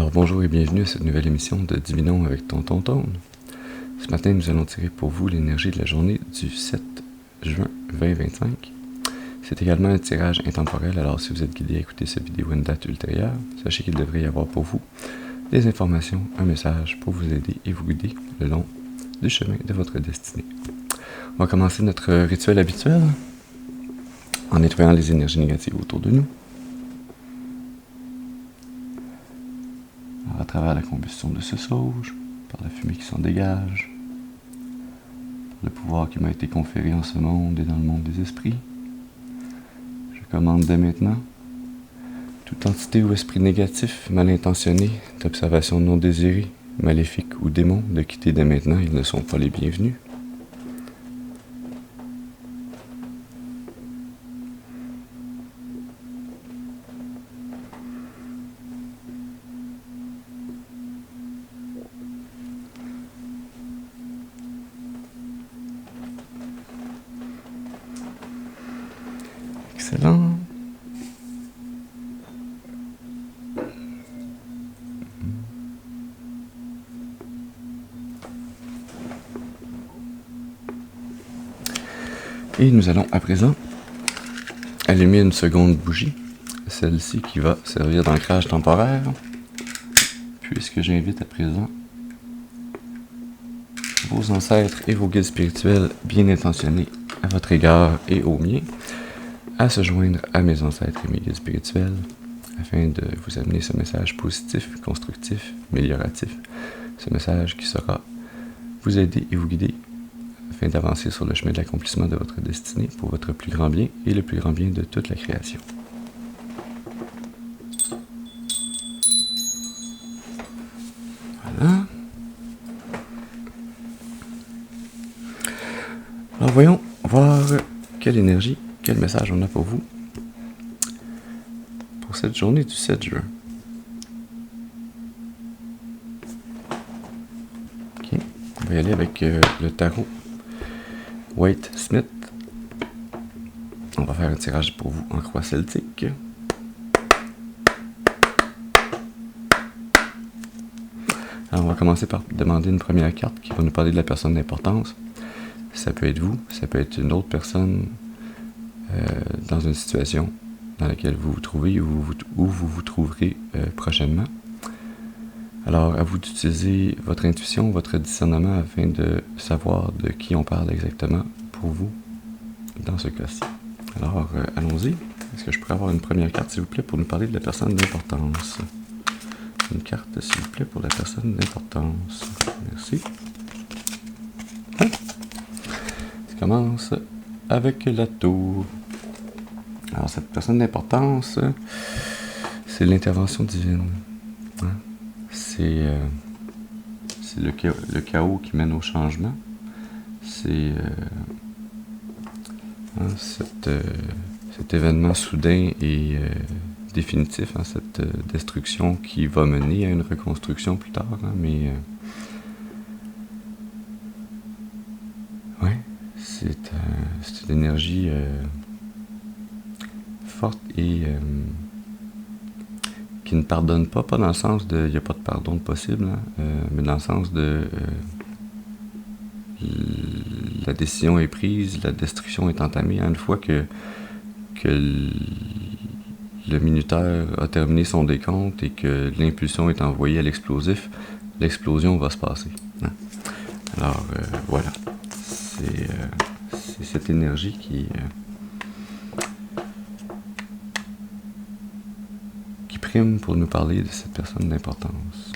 Alors bonjour et bienvenue à cette nouvelle émission de Divinons avec Tonton Tone. Ce matin, nous allons tirer pour vous l'énergie de la journée du 7 juin 2025. C'est également un tirage intemporel, alors si vous êtes guidé à écouter cette vidéo à une date ultérieure, sachez qu'il devrait y avoir pour vous des informations, un message pour vous aider et vous guider le long du chemin de votre destinée. On va commencer notre rituel habituel en nettoyant les énergies négatives autour de nous. À travers la combustion de ce sauge, par la fumée qui s'en dégage, par le pouvoir qui m'a été conféré en ce monde et dans le monde des esprits, je commande dès maintenant toute entité ou esprit négatif, mal intentionné, d'observation non désirée, maléfique ou démon, de quitter dès maintenant, ils ne sont pas les bienvenus. Excellent. Et nous allons à présent allumer une seconde bougie, celle-ci qui va servir d'ancrage temporaire, puisque j'invite à présent vos ancêtres et vos guides spirituels bien intentionnés à votre égard et au mien à se joindre à mes ancêtres et mes guides spirituels afin de vous amener ce message positif, constructif, amélioratif, ce message qui saura vous aider et vous guider afin d'avancer sur le chemin de l'accomplissement de votre destinée pour votre plus grand bien et le plus grand bien de toute la création. Voilà. Alors voyons voir quelle énergie, quel message on a pour vous pour cette journée du 7 juin. Ok, on va y aller avec le tarot Waite Smith. On va faire un tirage pour vous en croix celtique. Alors on va commencer par demander une première carte qui va nous parler de la personne d'importance. Ça peut être vous, ça peut être une autre personne dans une situation dans laquelle vous vous trouvez ou vous vous trouverez prochainement. Alors, à vous d'utiliser votre intuition, votre discernement afin de savoir de qui on parle exactement pour vous dans ce cas-ci. Alors, allons-y. Est-ce que je pourrais avoir une première carte, s'il vous plaît, pour nous parler de la personne d'importance? Une carte, s'il vous plaît, pour la personne d'importance. Merci. Hein? Ça commence avec la tour. Alors, cette personne d'importance, c'est l'intervention divine. Hein? C'est le chaos qui mène au changement. C'est cet événement soudain et définitif, hein, cette destruction qui va mener à une reconstruction plus tard. Hein, mais ouais, c'est une énergie forte et qui ne pardonne pas dans le sens de il n'y a pas de pardon possible, hein, mais dans le sens de la décision est prise, la destruction est entamée. Hein, une fois que le minuteur a terminé son décompte et que l'impulsion est envoyée à l'explosif, l'explosion va se passer. Hein. Alors voilà, c'est cette énergie qui prime pour nous parler de cette personne d'importance.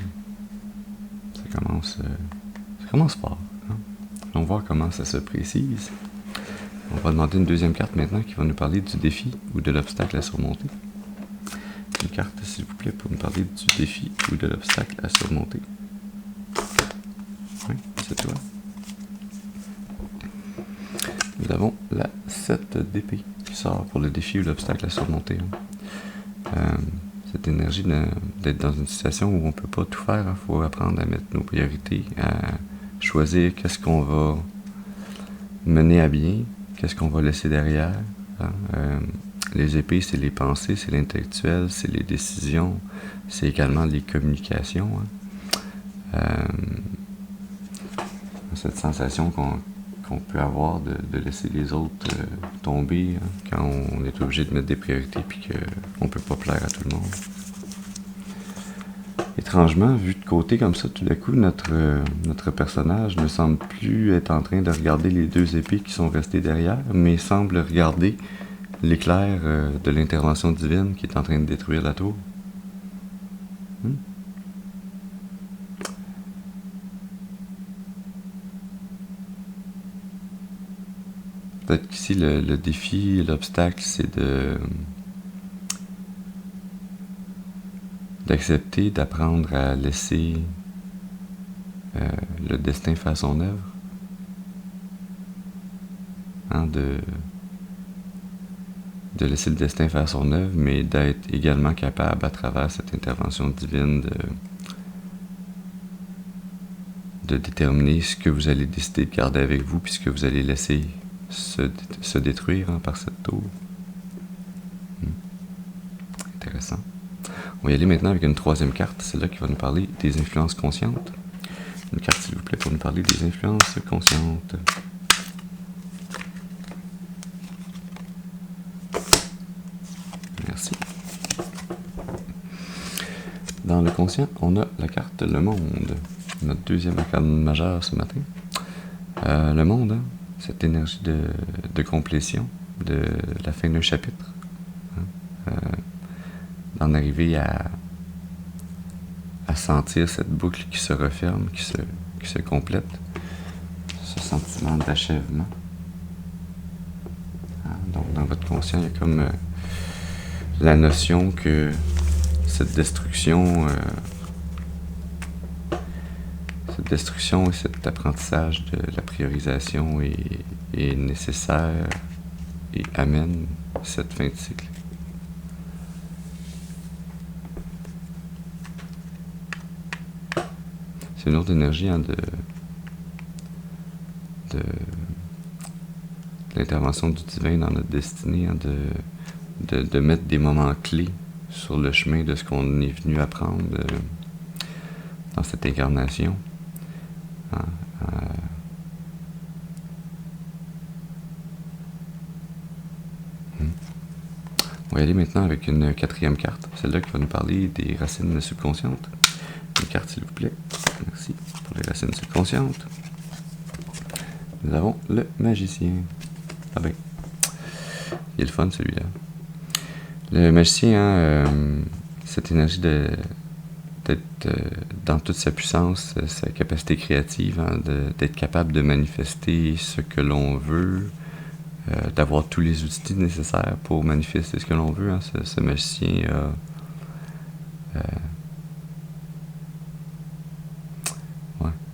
Ça commence fort. Hein? Allons voir comment ça se précise. On va demander une deuxième carte maintenant qui va nous parler du défi ou de l'obstacle à surmonter. Une carte, s'il vous plaît, pour nous parler du défi ou de l'obstacle à surmonter. Oui, c'est toi. Nous avons la 7 d'épée qui sort pour le défi ou l'obstacle à surmonter. Hein. Cette énergie d'être dans une situation où on ne peut pas tout faire. Il faut apprendre à mettre nos priorités, à choisir qu'est-ce qu'on va mener à bien, qu'est-ce qu'on va laisser derrière. Hein, Les épées, c'est les pensées, c'est l'intellectuel, c'est les décisions, c'est également les communications. Cette sensation qu'on peut avoir de laisser les autres tomber quand on est obligé de mettre des priorités et qu'on ne peut pas plaire à tout le monde. Étrangement, vu de côté comme ça, tout d'un coup, notre personnage ne semble plus être en train de regarder les deux épées qui sont restées derrière, mais semble regarder l'éclair de l'intervention divine qui est en train de détruire la tour. Peut-être qu'ici, le défi, l'obstacle, c'est d'accepter, d'apprendre à laisser le destin faire son œuvre. De laisser le destin faire son œuvre, mais d'être également capable, à travers cette intervention divine, de déterminer ce que vous allez décider de garder avec vous, puis ce que vous allez laisser se détruire par cette tour. Intéressant. On va y aller maintenant avec une troisième carte, celle-là qui va nous parler des influences conscientes. Une carte, s'il vous plaît, pour nous parler des influences conscientes. Merci. Dans le conscient, on a la carte Le Monde, notre deuxième arcane majeure ce matin. Le monde, cette énergie de complétion, de la fin d'un chapitre, d'en arriver à sentir cette boucle qui se referme, qui se complète, ce sentiment d'achèvement. Donc dans votre conscient, il y a comme la notion que cette destruction et cet apprentissage de la priorisation est nécessaire et amène cette fin de cycle. C'est une autre énergie de l'intervention du divin dans notre destinée, de mettre des moments clés sur le chemin de ce qu'on est venu apprendre dans cette incarnation. On va y aller maintenant avec une quatrième carte, celle-là qui va nous parler des racines subconscientes. Une carte, s'il vous plaît. Merci pour les racines subconscientes. Nous avons le magicien. Ah ben, il est le fun celui-là. Le magicien, cette énergie d'être dans toute sa puissance, sa capacité créative, d'être capable de manifester ce que l'on veut, d'avoir tous les outils nécessaires pour manifester ce que l'on veut. Ce magicien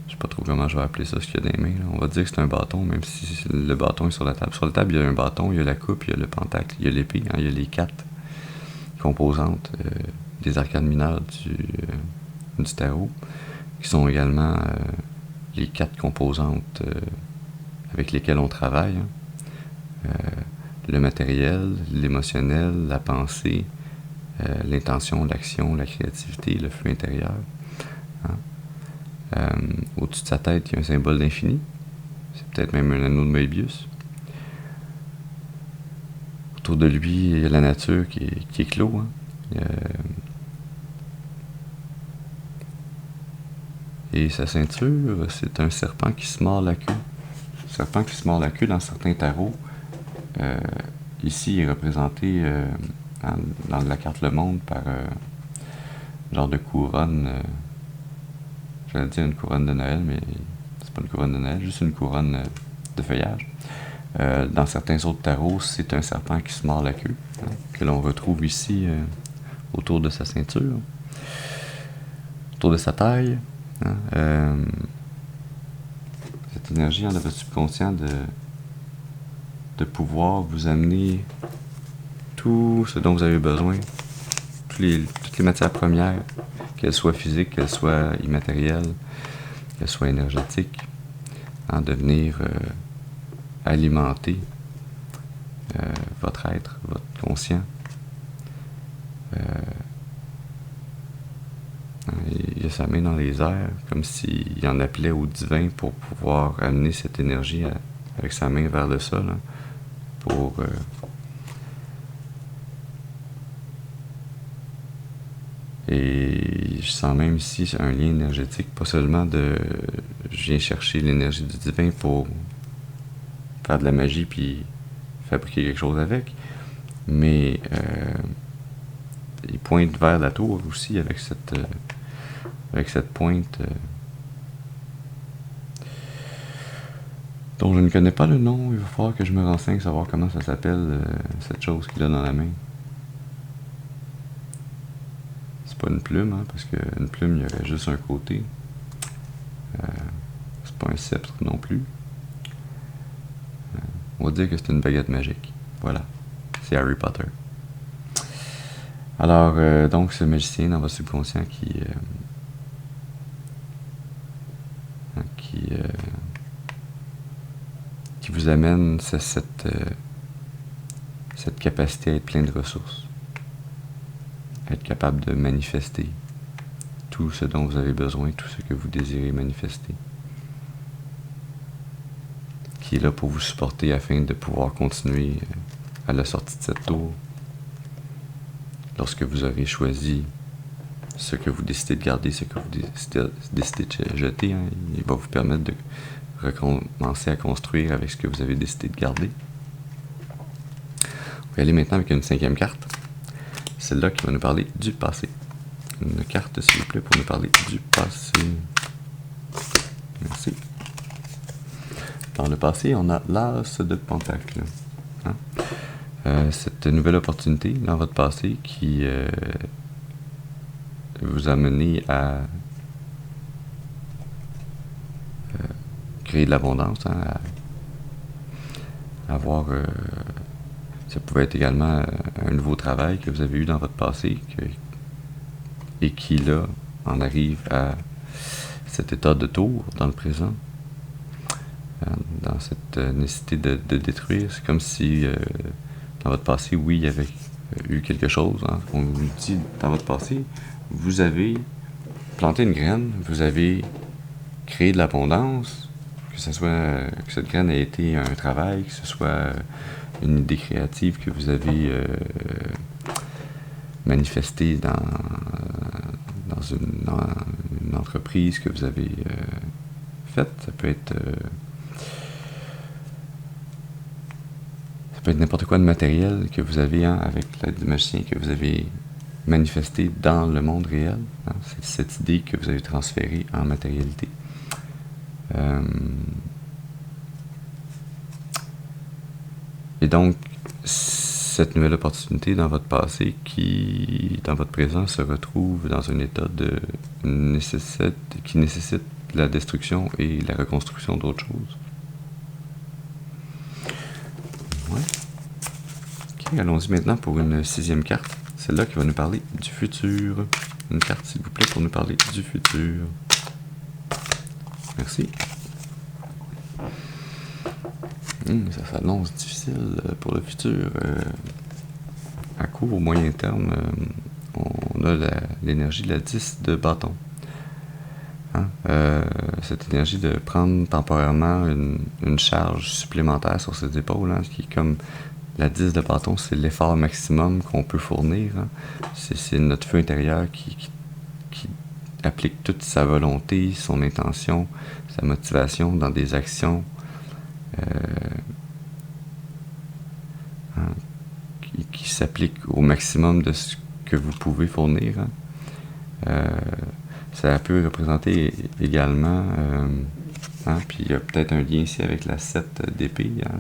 je sais pas trop comment je vais appeler ça, ce qu'il y a dans les mains. Là. On va dire que c'est un bâton, même si le bâton est sur la table. Sur la table, il y a un bâton, il y a la coupe, il y a le pentacle, il y a l'épée, il y a les 4 composantes des arcanes mineures du tarot, qui sont également les 4 composantes avec lesquelles on travaille. Le matériel, l'émotionnel, la pensée, l'intention, l'action, la créativité, le feu intérieur. Au-dessus de sa tête, il y a un symbole d'infini. C'est peut-être même un anneau de Möbius. Autour de lui, il y a la nature qui est clos. Et sa ceinture, c'est un serpent qui se mord la queue. Le serpent qui se mord la queue dans certains tarots. Ici, il est représenté dans la carte Le Monde par genre de couronne. J'allais dire une couronne de Noël, mais c'est pas une couronne de Noël, juste une couronne de feuillage. Dans certains autres tarots, c'est un serpent qui se mord la queue, que l'on retrouve ici autour de sa ceinture, autour de sa taille. Cette énergie dans votre subconscient de pouvoir vous amener tout ce dont vous avez besoin, toutes les matières premières, qu'elles soient physiques, qu'elles soient immatérielles, qu'elles soient énergétiques, de venir alimenter votre être, votre subconscient. Il a sa main dans les airs, comme s'il en appelait au divin pour pouvoir amener cette énergie avec sa main vers le sol, hein, pour et je sens même ici un lien énergétique, pas seulement je viens chercher l'énergie du divin pour faire de la magie puis fabriquer quelque chose avec, mais il pointe vers la tour aussi avec cette pointe dont je ne connais pas le nom. Il va falloir que je me renseigne, savoir comment ça s'appelle, cette chose qu'il a dans la main. C'est pas une plume, hein, parce qu'une plume, il y aurait juste un côté. C'est pas un sceptre non plus. On va dire que c'est une baguette magique. Voilà, c'est Harry Potter. Alors, donc, ce magicien dans votre subconscient qui vous amène cette capacité à être plein de ressources, à être capable de manifester tout ce dont vous avez besoin, tout ce que vous désirez manifester, qui est là pour vous supporter afin de pouvoir continuer à la sortie de cette tour. Lorsque vous aurez choisi ce que vous décidez de garder, ce que vous décidez de jeter, hein, il va vous permettre de recommencer à construire avec ce que vous avez décidé de garder. On va aller maintenant avec une 5e carte. Celle-là qui va nous parler du passé. Une carte, s'il vous plaît, pour nous parler du passé. Merci. Dans le passé, on a l'As de Pentacle. Hein? Cette nouvelle opportunité dans votre passé qui vous a mené à créer de l'abondance, hein, à avoir... ça pouvait être également un nouveau travail que vous avez eu dans votre passé et qui, là, en arrive à cet état de tour dans le présent, dans cette nécessité de détruire. C'est comme si, dans votre passé, oui, il y avait eu quelque chose. Hein, on vous dit, dans votre passé, vous avez planté une graine, vous avez créé de l'abondance, que cette graine ait été un travail, que ce soit une idée créative que vous avez manifestée dans une entreprise que vous avez faite. Ça peut être n'importe quoi de matériel que vous avez, hein, avec l'aide du magicien, que vous avez manifesté dans le monde réel. Hein. C'est cette idée que vous avez transférée en matérialité. Et donc, cette nouvelle opportunité dans votre passé qui, dans votre présent, se retrouve dans un état qui nécessite la destruction et la reconstruction d'autres choses. Ouais. Ok, allons-y maintenant pour une 6e carte. Celle-là qui va nous parler du futur. Une carte, s'il vous plaît, pour nous parler du futur. Merci. Ça s'annonce difficile pour le futur. À court ou moyen terme, on a l'énergie de la 10 de bâton. Hein? Cette énergie de prendre temporairement une charge supplémentaire sur ses épaules, hein, ce qui est comme la 10 de bâton, c'est l'effort maximum qu'on peut fournir. Hein. C'est notre feu intérieur qui applique toute sa volonté, son intention, sa motivation dans des actions qui s'applique au maximum de ce que vous pouvez fournir. Hein. Ça peut représenter également, puis il y a peut-être un lien ici avec la 7 d'épée, hein,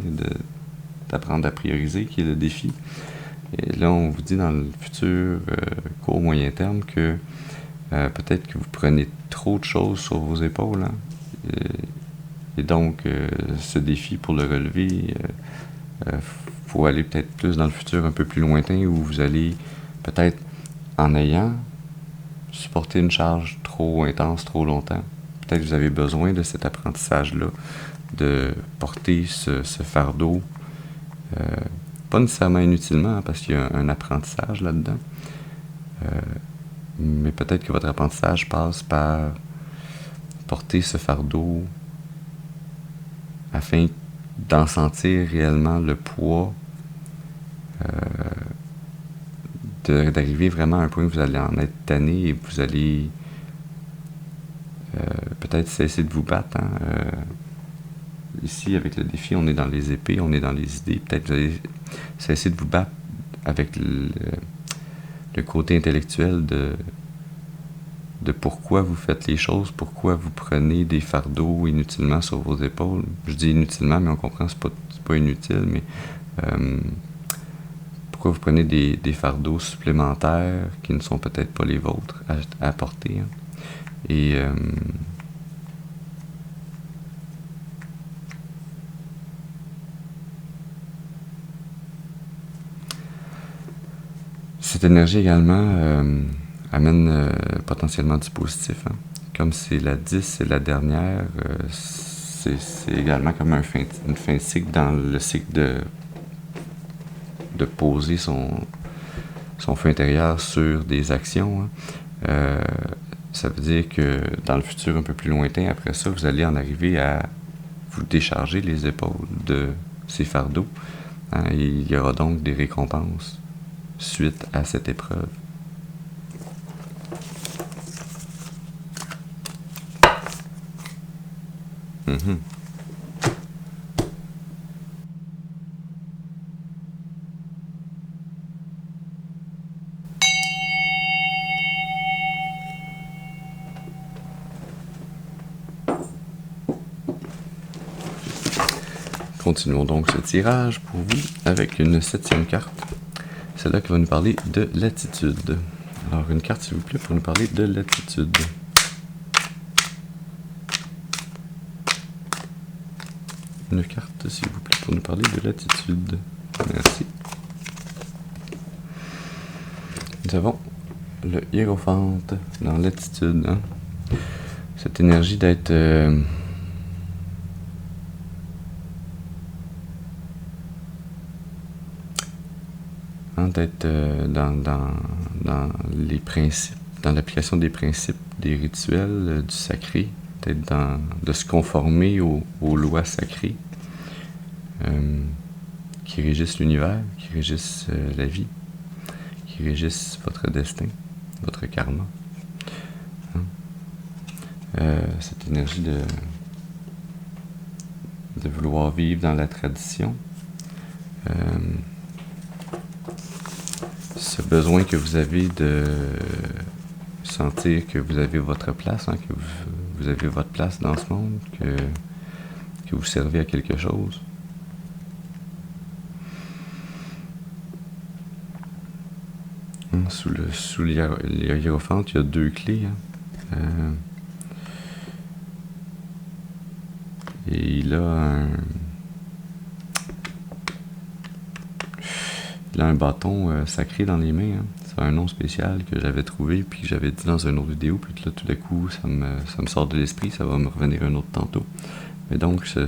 d'apprendre à prioriser, qui est le défi. Et là, on vous dit dans le futur, court, moyen terme, que peut-être que vous prenez trop de choses sur vos épaules. Hein. Et donc, ce défi, pour le relever, faut aller peut-être plus dans le futur un peu plus lointain, où vous allez peut-être, en ayant supporté une charge trop intense, trop longtemps, peut-être que vous avez besoin de cet apprentissage-là, de porter ce fardeau Pas nécessairement inutilement, hein, parce qu'il y a un apprentissage là-dedans. Mais peut-être que votre apprentissage passe par porter ce fardeau afin d'en sentir réellement le poids, d'arriver vraiment à un point où vous allez en être tanné et vous allez peut-être cesser de vous battre. Hein. Ici, avec le défi, on est dans les épées, on est dans les idées. Peut-être vous allez cesser de vous battre avec le côté intellectuel de pourquoi vous faites les choses, pourquoi vous prenez des fardeaux inutilement sur vos épaules. Je dis inutilement, mais on comprend, c'est pas inutile, mais pourquoi vous prenez des fardeaux supplémentaires qui ne sont peut-être pas les vôtres à porter. Hein. Et cette énergie également amène potentiellement du positif. Hein. Comme c'est la 10, c'est la dernière, c'est également comme une fin de cycle dans le cycle de poser son feu intérieur sur des actions. Hein. Ça veut dire que dans le futur un peu plus lointain, après ça, vous allez en arriver à vous décharger les épaules de ces fardeaux. Hein, et il y aura donc des récompenses suite à cette épreuve. Mm-hmm. Continuons donc ce tirage pour vous avec une 7e carte. Celle-là qui va nous parler de l'attitude. Alors, une carte, s'il vous plaît, pour nous parler de l'attitude. Une carte, s'il vous plaît, pour nous parler de l'attitude. Merci. Nous avons le hiérophante dans l'attitude. Hein? Cette énergie d'être... d'être dans les principes, dans l'application des principes, des rituels, du sacré, d'être de se conformer aux lois sacrées qui régissent l'univers, qui régissent la vie, qui régissent votre destin, votre karma. Hein? Cette énergie de vouloir vivre dans la tradition. Ce besoin que vous avez de sentir que vous avez votre place, hein, que vous avez votre place dans ce monde, que vous servez à quelque chose. Sous l'hiérophante, il y a 2 clés. Hein. Et il a un bâton sacré dans les mains. Hein. C'est un nom spécial que j'avais trouvé, puis que j'avais dit dans une autre vidéo, puis là, tout d'un coup, ça me sort de l'esprit, ça va me revenir un autre tantôt. Mais donc, c'est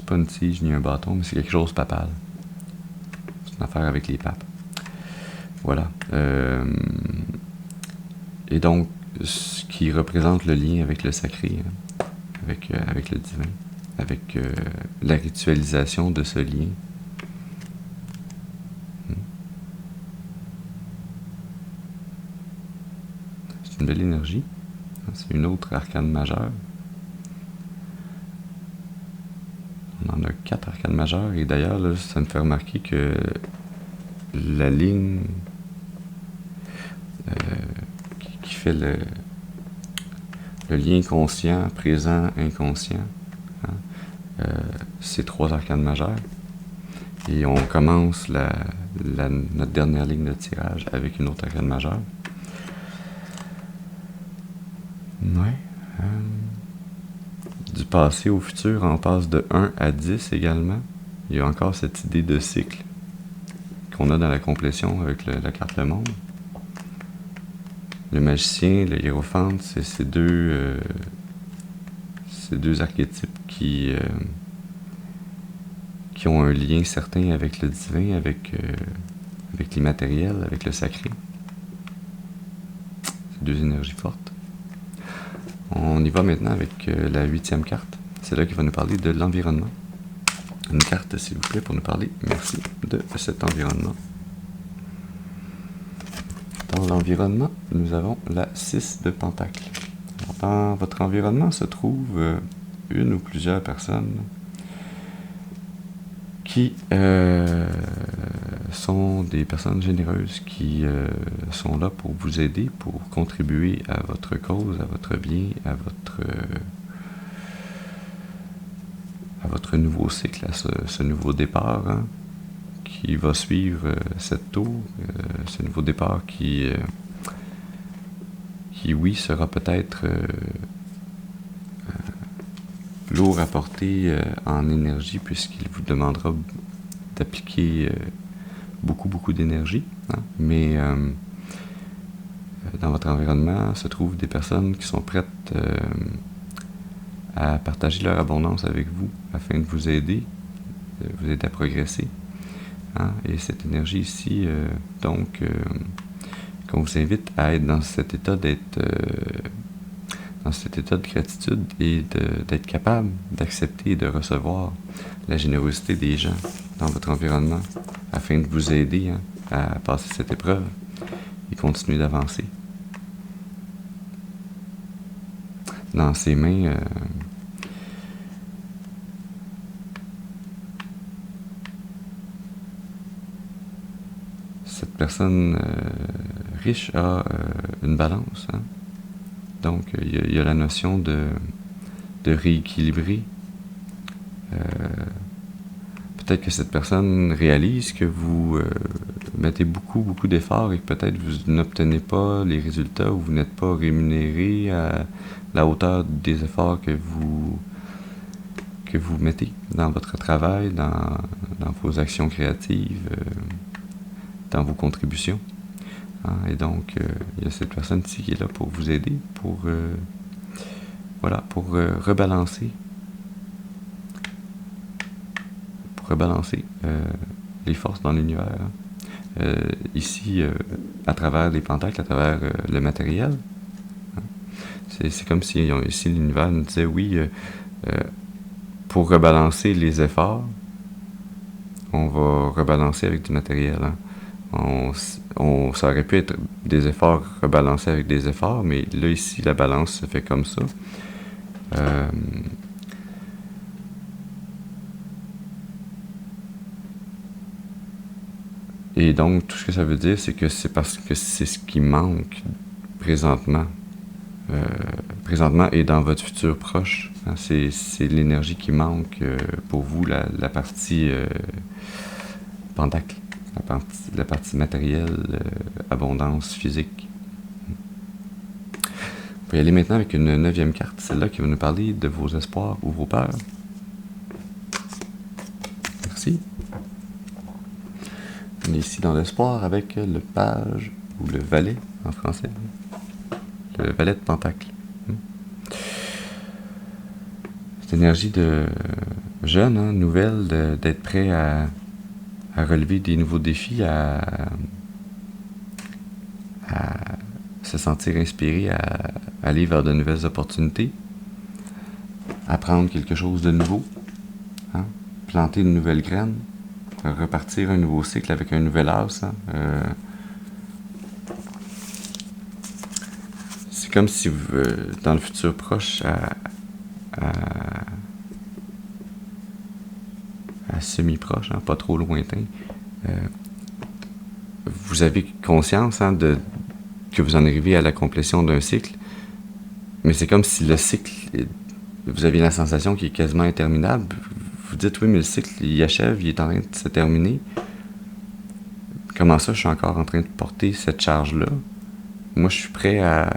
pas une tige ni un bâton, mais c'est quelque chose papal. C'est une affaire avec les papes. Voilà. Et donc, ce qui représente le lien avec le sacré, hein, avec le divin, avec la ritualisation de ce lien. C'est une belle énergie. C'est une autre arcane majeure. On en a 4 arcanes majeures, et d'ailleurs, là, ça me fait remarquer que la ligne qui fait le lien conscient, présent, inconscient, hein, c'est 3 arcanes majeures. Et on commence notre dernière ligne de tirage avec une autre arcane majeure. Ouais. Du passé au futur, on passe de 1 à 10 également. Il y a encore cette idée de cycle qu'on a dans la complétion avec la carte Le Monde. Le magicien, le hiérophante, c'est ces C'est deux archétypes qui ont un lien certain avec le divin, avec l'immatériel, avec le sacré. C'est deux énergies fortes. On y va maintenant avec la 8e carte. C'est là qui va nous parler de l'environnement. Une carte, s'il vous plaît, pour nous parler, merci, de cet environnement. Dans l'environnement, nous avons la 6 de Pentacle. Alors, dans votre environnement se trouvent une ou plusieurs personnes qui sont des personnes généreuses, qui sont là pour vous aider, pour contribuer à votre cause, à votre bien, à votre nouveau cycle, à ce nouveau départ, hein, qui va suivre cette tour, ce nouveau départ qui oui, sera peut-être lourd à porter en énergie, puisqu'il vous demandera d'appliquer beaucoup d'énergie, hein, mais dans votre environnement se trouvent des personnes qui sont prêtes à partager leur abondance avec vous afin de vous aider à progresser. Hein? Et cette énergie ici, donc, qu'on vous invite à être dans cet état dans cet état de gratitude et d'être capable d'accepter et de recevoir la générosité des gens dans votre environnement afin de vous aider, hein, à passer cette épreuve et continuer d'avancer. Dans ses mains, cette personne riche a une balance, hein? Donc il y a la notion de rééquilibrer. Peut-être que cette personne réalise que vous mettez beaucoup d'efforts et que peut-être vous n'obtenez pas les résultats ou vous n'êtes pas rémunéré à la hauteur des efforts que vous mettez dans votre travail, dans vos actions créatives, dans vos contributions. Hein, et donc, il y a cette personne ici qui est là pour vous aider, pour rebalancer. Pour rebalancer les forces dans l'univers. Hein. Ici, à travers les pentacles, à travers le matériel. Hein. C'est comme si ici l'univers nous disait, oui, pour rebalancer les efforts, on va rebalancer avec du matériel. Hein. Ça aurait pu être des efforts rebalancés avec des efforts, mais là, ici, la balance se fait comme ça. Et donc, tout ce que ça veut dire, c'est que c'est parce que c'est ce qui manque présentement et dans votre futur proche. Hein, c'est l'énergie qui manque pour vous, la partie pentacle. La partie matérielle, abondance physique. On va y aller maintenant avec une 9e carte, celle-là qui va nous parler de vos espoirs ou vos peurs. Merci. On est ici dans l'espoir avec le page ou le valet en français. Le valet de pentacle. Cette énergie de jeune, hein, nouvelle, d'être prêt à relever des nouveaux défis, à se sentir inspiré, à aller vers de nouvelles opportunités, apprendre quelque chose de nouveau, hein, planter une nouvelle graine, repartir un nouveau cycle avec un nouvel as. Hein, c'est comme si vous, dans le futur proche, à semi-proche, hein, pas trop lointain, vous avez conscience, hein, que vous en arrivez à la complétion d'un cycle, mais c'est comme si le cycle, vous aviez la sensation qu'il est quasiment interminable. Vous dites, oui, mais le cycle, il achève, il est en train de se terminer. Comment ça, je suis encore en train de porter cette charge-là? Moi, je suis prêt à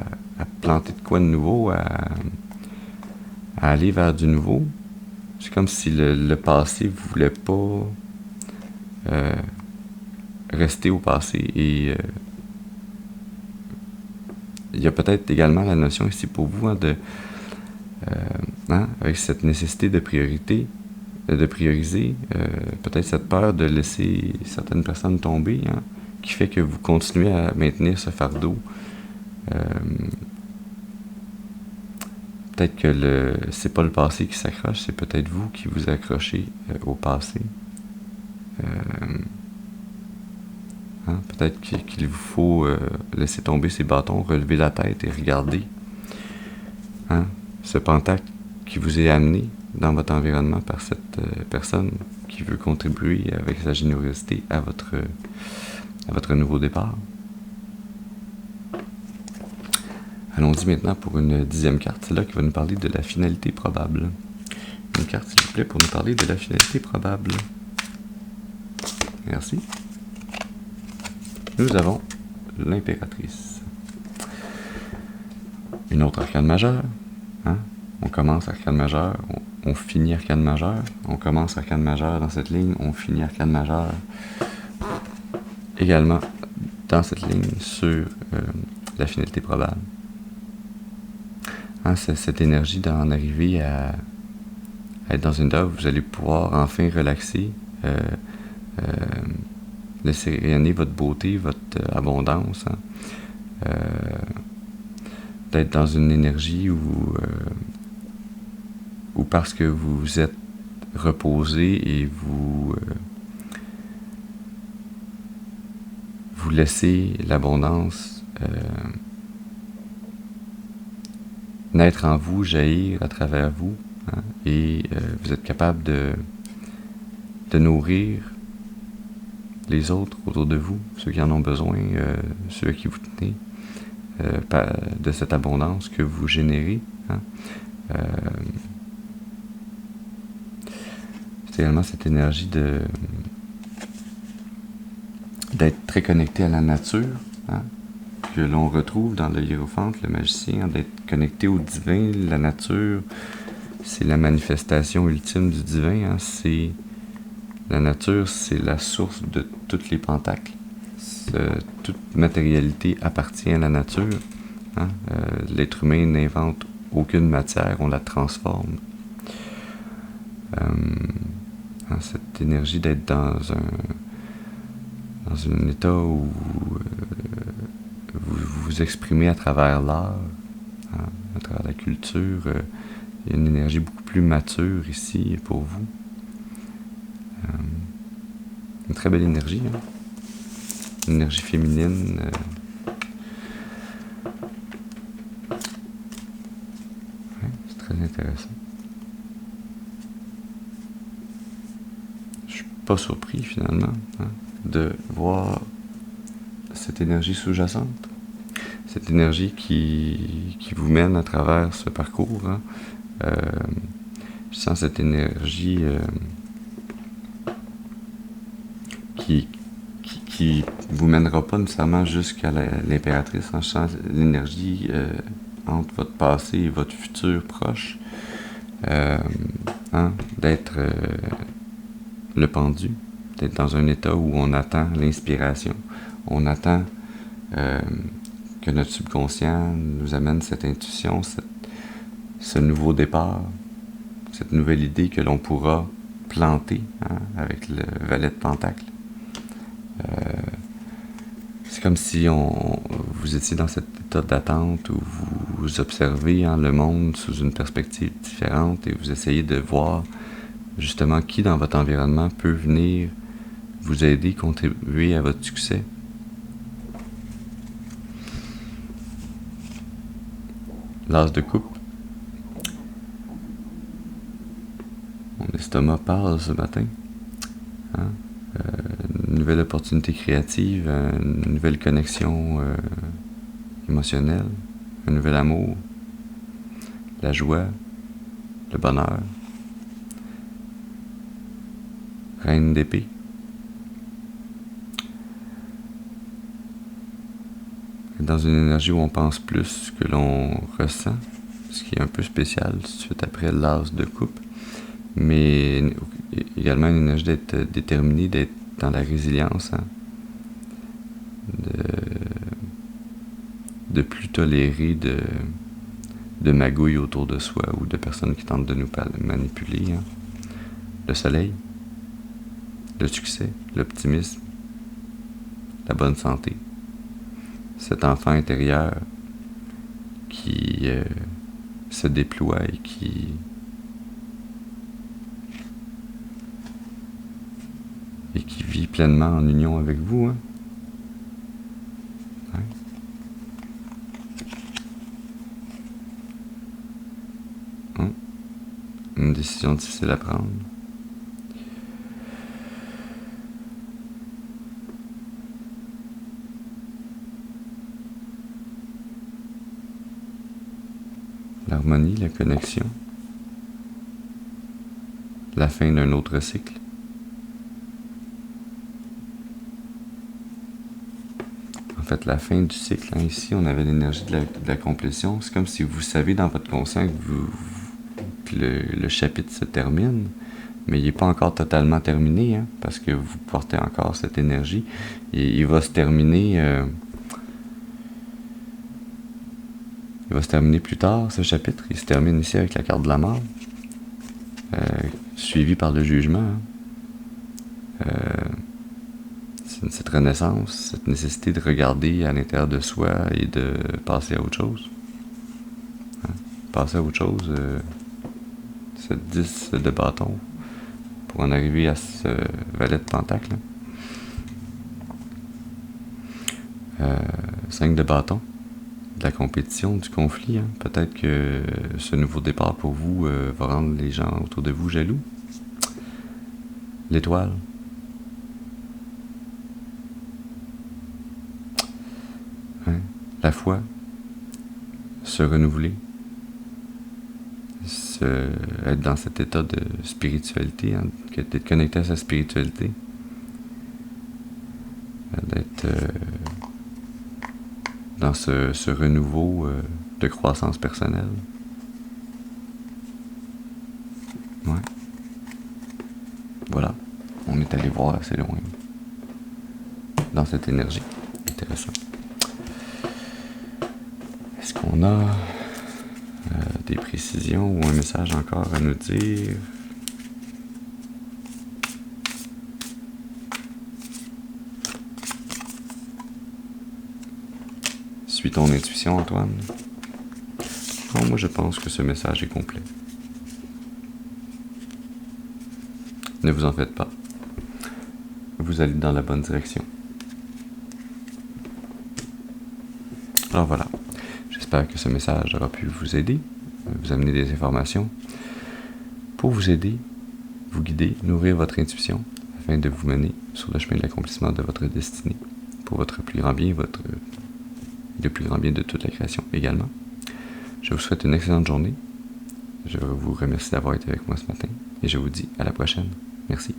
planter de quoi de nouveau, à aller vers du nouveau. C'est comme si le passé ne voulait pas rester au passé. Et il y a peut-être également la notion ici pour vous, hein, avec cette nécessité de prioriser, peut-être cette peur de laisser certaines personnes tomber, qui fait que vous continuez à maintenir ce fardeau. Peut-être que c'est pas le passé qui s'accroche, c'est peut-être vous qui vous accrochez au passé. Peut-être qu'il vous faut laisser tomber ces bâtons, relever la tête et regarder ce pentacle qui vous est amené dans votre environnement par cette personne qui veut contribuer avec sa générosité à votre nouveau départ. Allons-y maintenant pour une 10e carte. C'est là qui va nous parler de la finalité probable. Une carte, s'il vous plaît, pour nous parler de la finalité probable. Merci. Nous avons l'impératrice. Une autre arcane majeure. On commence arcane majeure, on finit arcane majeure. On commence arcane majeure dans cette ligne, on finit arcane majeure. Également dans cette ligne sur la finalité probable. C'est cette énergie d'en arriver à être dans une œuvre où vous allez pouvoir enfin relaxer, laisser rayonner votre beauté, votre abondance, d'être dans une énergie où parce que vous êtes reposé et vous laissez l'abondance naître en vous, jaillir à travers vous, et vous êtes capable de nourrir les autres autour de vous, ceux qui en ont besoin, ceux à qui vous tenez, de cette abondance que vous générez. C'est également cette énergie d'être très connecté à la nature, que l'on retrouve dans le hiérophante, le magicien, d'être connecté au divin. La nature, c'est la manifestation ultime du divin. La nature, c'est la source de tous les pentacles. Toute matérialité appartient à la nature. L'être humain n'invente aucune matière, on la transforme. Cette énergie d'être dans un état où vous vous exprimez à travers l'art, à travers la culture. Il y a une énergie beaucoup plus mature ici pour vous. Une très belle énergie, une énergie féminine. C'est très intéressant. Je suis pas surpris finalement de voir cette énergie sous-jacente, cette énergie qui vous mène à travers ce parcours. Je sens cette énergie qui vous mènera pas nécessairement jusqu'à l'impératrice. Je sens l'énergie entre votre passé et votre futur proche, d'être le pendu, d'être dans un état où on attend l'inspiration, on attend que notre subconscient nous amène cette intuition, ce nouveau départ, cette nouvelle idée que l'on pourra planter avec le valet de pentacle. C'est comme si vous étiez dans cet état d'attente où vous observez le monde sous une perspective différente et vous essayez de voir justement qui dans votre environnement peut venir vous aider, contribuer à votre succès. L'as de coupe. Mon estomac parle ce matin. Une nouvelle opportunité créative, une nouvelle connexion émotionnelle, un nouvel amour, la joie, le bonheur. Reine d'épée. Dans une énergie où on pense plus que l'on ressent, ce qui est un peu spécial tout de suite après l'as de coupe, mais également une énergie d'être déterminé, d'être dans la résilience, de plus tolérer de magouilles autour de soi ou de personnes qui tentent de nous manipuler. Hein. Le soleil, le succès, l'optimisme, la bonne santé. Cet enfant intérieur qui se déploie et qui vit pleinement en union avec vous. Hein. Ouais. Une décision difficile à prendre. L'harmonie, la connexion, la fin d'un autre cycle. En fait, la fin du cycle, hein, ici, on avait l'énergie de la complétion. C'est comme si vous savez dans votre conscient que le chapitre se termine, mais il n'est pas encore totalement terminé, hein, parce que vous portez encore cette énergie. Et il va se terminer... il va se terminer plus tard, ce chapitre. Il se termine ici avec la carte de la mort, suivi par le jugement. Hein. Cette renaissance, cette nécessité de regarder à l'intérieur de soi et de passer à autre chose. Hein. Passer à autre chose, cette 10 de bâton, pour en arriver à ce valet de pentacle. 5 de bâton. De la compétition, du conflit. Hein. Peut-être que ce nouveau départ pour vous va rendre les gens autour de vous jaloux. L'étoile. Hein. La foi. Se renouveler. Être dans cet état de spiritualité, hein, d'être connecté à sa spiritualité. D'être... dans ce renouveau de croissance personnelle. Ouais. Voilà. On est allé voir assez loin dans cette énergie. Intéressant. Est-ce qu'on a des précisions ou un message encore à nous dire? Suis ton intuition, Antoine. Non, moi je pense que ce message est complet. Ne vous en faites pas. Vous allez dans la bonne direction. Alors voilà. J'espère que ce message aura pu vous aider, vous amener des informations pour vous aider, vous guider, nourrir votre intuition afin de vous mener sur le chemin de l'accomplissement de votre destinée pour votre plus grand bien, le plus grand bien de toute la création également. Je vous souhaite une excellente journée. Je vous remercie d'avoir été avec moi ce matin et je vous dis à la prochaine. Merci.